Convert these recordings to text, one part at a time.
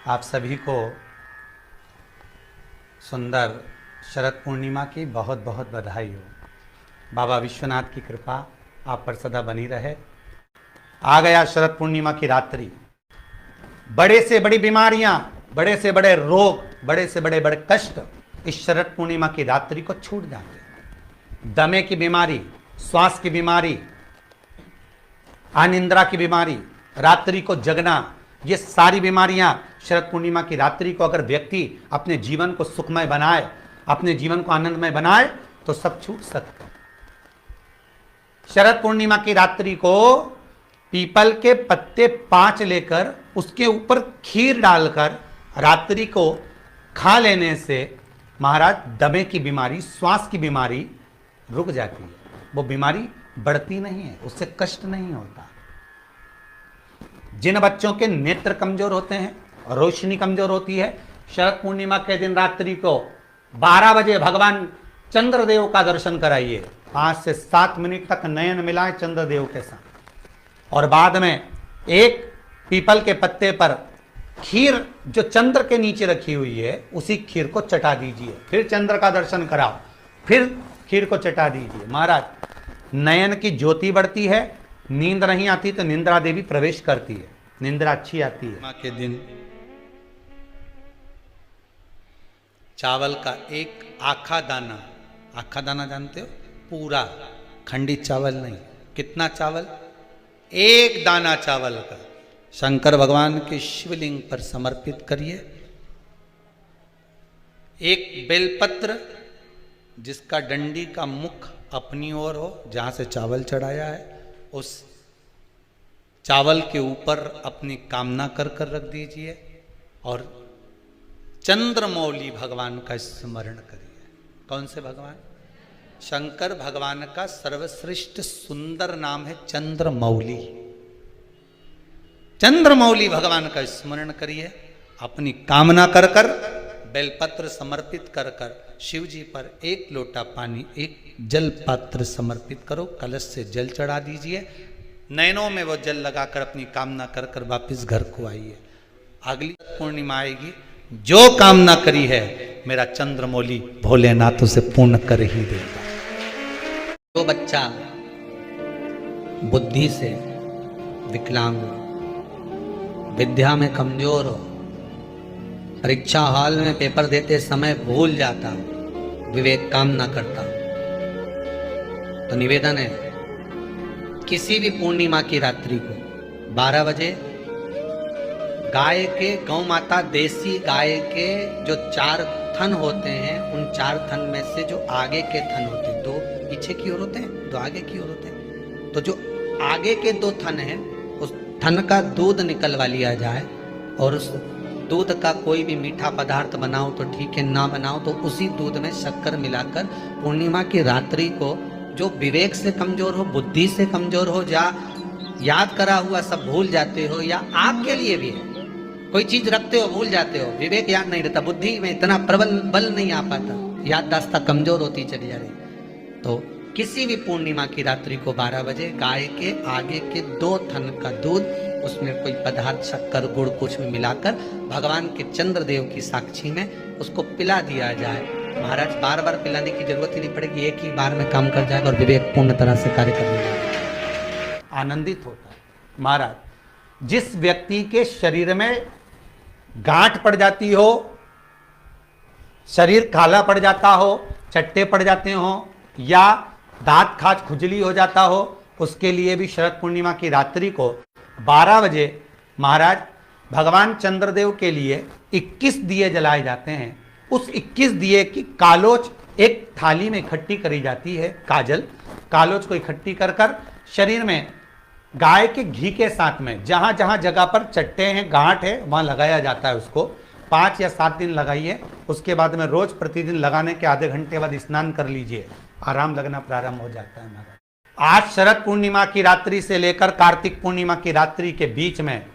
आप सभी को सुंदर शरद पूर्णिमा की बहुत बहुत बधाई हो। बाबा विश्वनाथ की कृपा आप पर सदा बनी रहे। आ गया शरद पूर्णिमा की रात्रि। बड़े से बड़ी बीमारियां, बड़े से बड़े रोग, बड़े से बड़े बड़े कष्ट इस शरद पूर्णिमा की रात्रि को छूट जाते हैं। दमे की बीमारी, श्वास की बीमारी, अनिद्रा की बीमारी, रात्रि को जगना, ये सारी बीमारियां शरद पूर्णिमा की रात्रि को अगर व्यक्ति अपने जीवन को सुखमय बनाए, अपने जीवन को आनंदमय बनाए तो सब छूट सकते हैं। शरद पूर्णिमा की रात्रि को पीपल के पत्ते 5 लेकर उसके ऊपर खीर डालकर रात्रि को खा लेने से महाराज दमे की बीमारी, श्वास की बीमारी रुक जाती है। वो बीमारी बढ़ती नहीं है, उससे कष्ट नहीं होता। जिन बच्चों के नेत्र कमजोर होते हैं, रोशनी कमजोर होती है, शरद पूर्णिमा के दिन रात्रि को 12 बजे भगवान चंद्रदेव का दर्शन कराइए। 5 से 7 मिनट तक नयन मिलाएं चंद्रदेव के साथ और बाद में एक पीपल के पत्ते पर खीर जो चंद्र के नीचे रखी हुई है उसी खीर को चटा दीजिए। फिर चंद्र का दर्शन कराओ, फिर खीर को चटा दीजिए। महाराज नयन की ज्योति बढ़ती है। नींद नहीं आती तो निंद्रा देवी प्रवेश करती है, निंद्रा अच्छी आती है। माँ के दिन चावल का एक आखा दाना जानते हो, पूरा खंडित चावल नहीं, कितना चावल, एक दाना चावल का शंकर भगवान के शिवलिंग पर समर्पित करिए। एक बेलपत्र जिसका डंडी का मुख अपनी ओर हो, जहां से चावल चढ़ाया है उस चावल के ऊपर अपनी कामना कर रख दीजिए और चंद्रमौली भगवान का स्मरण करिए। कौन से भगवान? शंकर भगवान का सर्वश्रेष्ठ सुंदर नाम है चंद्रमौली। चंद्रमौली भगवान का स्मरण करिए। अपनी कामना कर बेलपत्र समर्पित कर शिव जी पर एक लोटा पानी, एक जल पात्र समर्पित करो, कलश से जल चढ़ा दीजिए। नयनों में वो जल लगाकर अपनी कामना कर वापिस घर को आइए। अगली पूर्णिमा आएगी, जो कामना करी है मेरा चंद्रमौली भोलेनाथ उसे पूर्ण कर ही देगा। जो बच्चा बुद्धि से विकलांग हो, विद्या में कमजोर हो, परीक्षा हॉल में पेपर देते समय भूल जाता हो, विवेक काम ना करता हो, तो निवेदन है किसी भी पूर्णिमा की रात्रि को 12 बजे गाय के, गौ माता देसी गाय के जो 4 थन होते हैं, उन 4 थन में से जो आगे के थन होते हैं, 2 पीछे की ओर होते हैं, 2 आगे की ओर होते हैं, तो जो आगे के 2 थन हैं उस थन का दूध निकलवा लिया जाए और उस दूध का कोई भी मीठा पदार्थ बनाओ तो ठीक है, ना बनाओ तो उसी दूध में शक्कर मिलाकर पूर्णिमा की रात्रि को जो विवेक से कमजोर हो, बुद्धि से कमजोर हो, या याद करा हुआ सब भूल जाते हो, या आपके लिए भी है कोई चीज रखते हो भूल जाते हो, विवेक याद नहीं रहता, बुद्धि में इतना प्रबल बल नहीं आ पाता, याददाश्त कमजोर होती चली जा रही, तो किसी भी पूर्णिमा की रात्रि को 12 बजे गाय के आगे के 2 थन का दूध, उसमें कोई पदार्थ शक्कर गुड़ कुछ भी मिलाकर भगवान के चंद्रदेव की साक्षी में उसको पिला दिया जाए। महाराज बार बार पिलाने की जरूरत ही नहीं पड़ेगी, एक ही बार में काम कर जाएगा और विवेक पूर्ण तरह से कार्य करने लगेगा, आनंदित होता है। महाराज जिस व्यक्ति के शरीर में गांठ पड़ जाती हो, शरीर काला पड़ जाता हो, चट्टे पड़ जाते हो, या दांत खाज खुजली हो जाता हो, उसके लिए भी शरद पूर्णिमा की रात्रि को 12 बजे महाराज भगवान चंद्रदेव के लिए 21 दिए जलाए जाते हैं। उस 21 दिए की कालोच एक थाली में इकट्ठी करी जाती है, कालोच को इकट्ठी कर शरीर में गाय के घी के साथ में जहां जहां जगह पर चट्टे हैं, गांठ है, वहां लगाया जाता है। उसको 5 या 7 दिन लगाइए। उसके बाद में रोज प्रतिदिन लगाने के आधे घंटे बाद स्नान कर लीजिए, आराम लगना प्रारंभ हो जाता है। महाराज आज शरद पूर्णिमा की रात्रि से लेकर कार्तिक पूर्णिमा की रात्रि के बीच में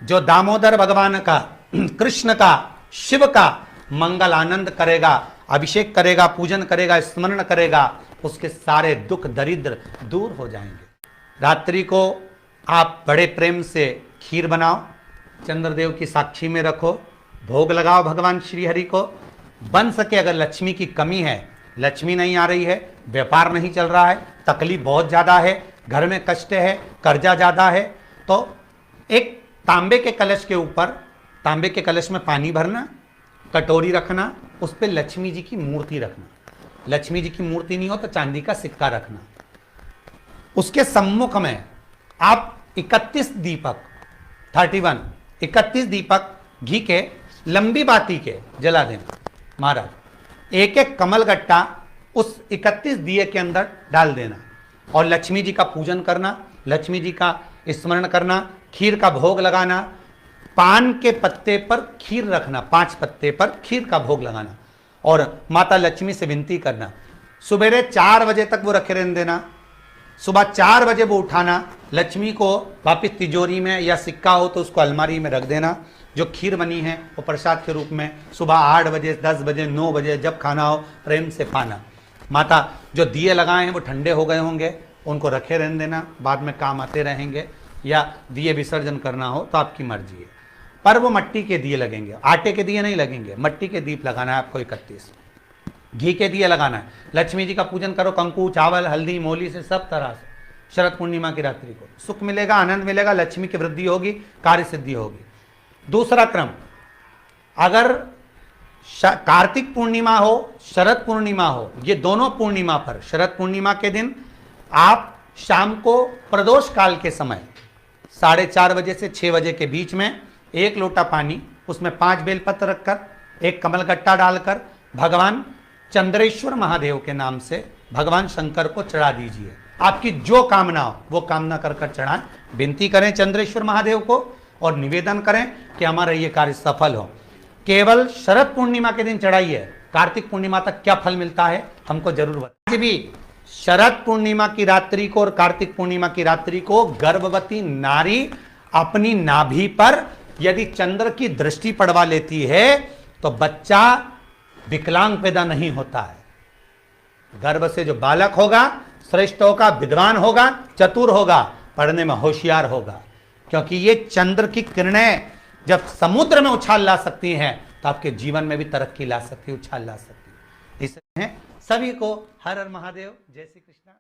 जो दामोदर भगवान का, कृष्ण का, शिव का मंगल आनंद करेगा, अभिषेक करेगा, पूजन करेगा, स्मरण करेगा, उसके सारे दुख दरिद्र दूर हो जाएंगे। रात्रि को आप बड़े प्रेम से खीर बनाओ, चंद्रदेव की साक्षी में रखो, भोग लगाओ भगवान श्री हरि को। बन सके अगर लक्ष्मी की कमी है, लक्ष्मी नहीं आ रही है, व्यापार नहीं चल रहा है, तकलीफ बहुत ज्यादा है, घर में कष्ट है, कर्जा ज्यादा है, तो एक तांबे के कलश के ऊपर, तांबे के कलश में पानी भरना, कटोरी रखना, उस पर लक्ष्मी जी की मूर्ति रखना। लक्ष्मी जी की मूर्ति नहीं हो तो चांदी का सिक्का रखना। उसके सम्मुख में आप 31 दीपक 31 दीपक घी के लंबी बाती के जला देना। महाराज एक एक कमल गट्टा उस 31 दिए के अंदर डाल देना और लक्ष्मी जी का पूजन करना, लक्ष्मी जी का स्मरण करना, खीर का भोग लगाना, पान के पत्ते पर खीर रखना, 5 पत्ते पर खीर का भोग लगाना और माता लक्ष्मी से विनती करना। सुबेरे 4 बजे तक वो रखे रहने देना, सुबह 4 बजे वो उठाना, लक्ष्मी को वापिस तिजोरी में या सिक्का हो तो उसको अलमारी में रख देना। जो खीर बनी है वो प्रसाद के रूप में सुबह 8 बजे 10 बजे 9 बजे जब खाना हो प्रेम से पाना। माता जो दिए लगाए हैं वो ठंडे हो गए होंगे, उनको रखे रहने देना, बाद में काम आते रहेंगे, या दिए विसर्जन करना हो तो आपकी मर्जी है। पर वो मट्टी के दिए लगेंगे, आटे के दिए नहीं लगेंगे, मट्टी के दीप लगाना है आपको 31। घी के दिए लगाना है। लक्ष्मी जी का पूजन करो कंकु चावल हल्दी मोली से, सब तरह से। शरद पूर्णिमा की रात्रि को सुख मिलेगा, आनंद मिलेगा, लक्ष्मी की वृद्धि होगी, कार्य सिद्धि होगी। दूसरा क्रम, अगर कार्तिक पूर्णिमा हो, शरद पूर्णिमा हो, ये दोनों पूर्णिमा पर, शरद पूर्णिमा के दिन आप शाम को प्रदोष काल के समय 4:30 बजे से 6 बजे के बीच में 1 लोटा पानी, उसमें 5 बेलपत्र रखकर, 1 कमलगट्टा डालकर भगवान चंद्रेश्वर महादेव के नाम से भगवान शंकर को चढ़ा दीजिए। आपकी जो कामना हो वो कामना कर कर चढ़ाएं। विनती करें चंद्रेश्वर महादेव को और निवेदन करें कि हमारा ये कार्य सफल हो। केवल शरद पूर्णिमा के दिन चढ़ाइए, कार्तिक पूर्णिमा तक क्या फल मिलता है हमको जरूर बताइए। भी शरद पूर्णिमा की रात्रि को और कार्तिक पूर्णिमा की रात्रि को गर्भवती नारी अपनी नाभि पर यदि चंद्र की दृष्टि पड़वा लेती है तो बच्चा विकलांग पैदा नहीं होता है। गर्भ से जो बालक होगा श्रेष्ठ होगा, विद्वान होगा, चतुर होगा, पढ़ने में होशियार होगा, क्योंकि ये चंद्र की किरणें जब समुद्र में उछाल ला सकती हैं तो आपके जीवन में भी तरक्की ला सकती है, उछाल ला सकती है। इसलिए सभी को हर हर महादेव, जय श्री कृष्ण।